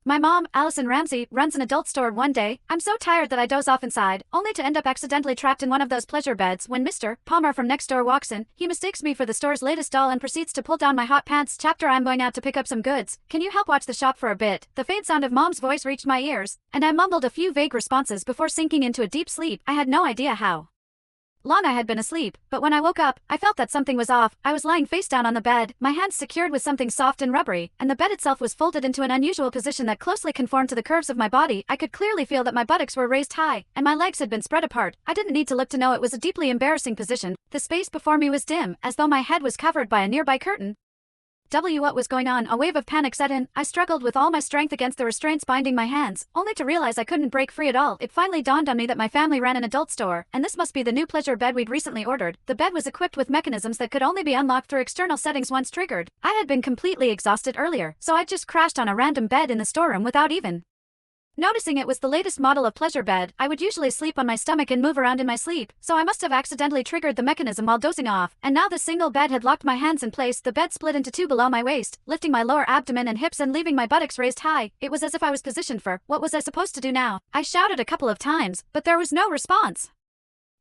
My mom, Allison Ramsey, runs an adult store one day. I'm so tired that I doze off inside, only to end up accidentally trapped in one of those pleasure beds when Mr. Palmer from next door walks in. He mistakes me for the store's latest doll and proceeds to pull down my hot pants. Chapter: I'm going out to pick up some goods. Can you help watch the shop for a bit? The faint sound of Mom's voice reached my ears, and I mumbled a few vague responses before sinking into a deep sleep. I had no idea how long I had been asleep, but when I woke up, I felt that something was off. I was lying face down on the bed, my hands secured with something soft and rubbery, and the bed itself was folded into an unusual position that closely conformed to the curves of my body. I could clearly feel that my buttocks were raised high, and my legs had been spread apart. I didn't need to look to know it was a deeply embarrassing position. The space before me was dim, as though my head was covered by a nearby curtain. What was going on? A wave of panic set in. I struggled with all my strength against the restraints binding my hands, only to realize I couldn't break free at all. It finally dawned on me that my family ran an adult store, and this must be the new pleasure bed we'd recently ordered. The bed was equipped with mechanisms that could only be unlocked through external settings once triggered. I had been completely exhausted earlier, so I just crashed on a random bed in the storeroom without even noticing it was the latest model of pleasure bed. I would usually sleep on my stomach and move around in my sleep, so I must have accidentally triggered the mechanism while dozing off, and now the single bed had locked my hands in place. The bed split into two below my waist, lifting my lower abdomen and hips and leaving my buttocks raised high. It was as if I was positioned for, what was I supposed to do now? I shouted a couple of times, but there was no response.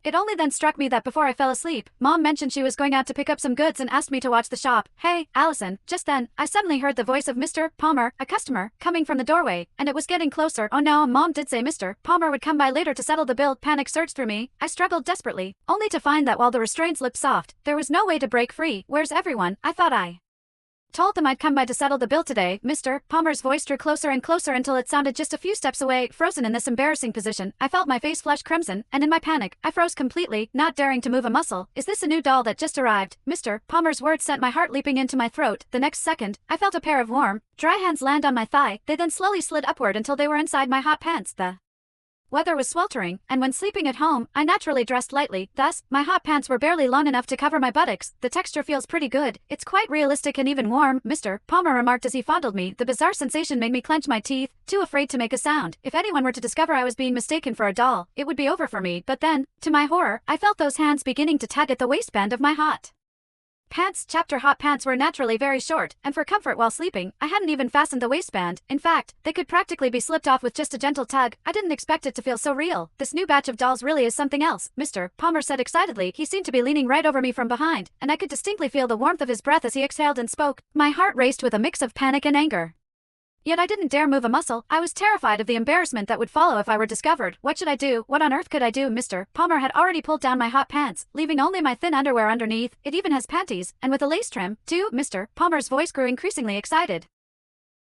It only then struck me that before I fell asleep, Mom mentioned she was going out to pick up some goods and asked me to watch the shop. Hey, Allison. Just then, I suddenly heard the voice of Mr. Palmer, a customer, coming from the doorway, and it was getting closer. Oh no, Mom did say Mr. Palmer would come by later to settle the bill. Panic surged through me. I struggled desperately, only to find that while the restraints looked soft, there was no way to break free. Where's everyone? I thought I told them I'd come by to settle the bill today. Mr. Palmer's voice drew closer and closer until it sounded just a few steps away. Frozen in this embarrassing position, I felt my face flush crimson, and in my panic, I froze completely, not daring to move a muscle. Is this a new doll that just arrived? Mr. Palmer's words sent my heart leaping into my throat. The next second, I felt a pair of warm, dry hands land on my thigh. They then slowly slid upward until they were inside my hot pants. The weather was sweltering, and when sleeping at home, I naturally dressed lightly. Thus, my hot pants were barely long enough to cover my buttocks. The texture feels pretty good. It's quite realistic and even warm, Mr. Palmer remarked as he fondled me. The bizarre sensation made me clench my teeth, too afraid to make a sound. If anyone were to discover I was being mistaken for a doll, it would be over for me. But then, to my horror, I felt those hands beginning to tug at the waistband of my hot pants. Chapter: hot pants were naturally very short, and for comfort while sleeping, I hadn't even fastened the waistband. In fact, they could practically be slipped off with just a gentle tug. I didn't expect it to feel so real. This new batch of dolls really is something else, Mr. Palmer said excitedly. He seemed to be leaning right over me from behind, and I could distinctly feel the warmth of his breath as he exhaled and spoke. My heart raced with a mix of panic and anger. Yet I didn't dare move a muscle. I was terrified of the embarrassment that would follow if I were discovered. What should I do? What on earth could I do? Mr. Palmer had already pulled down my hot pants, leaving only my thin underwear underneath. It even has panties, and with a lace trim, too. Mr. Palmer's voice grew increasingly excited.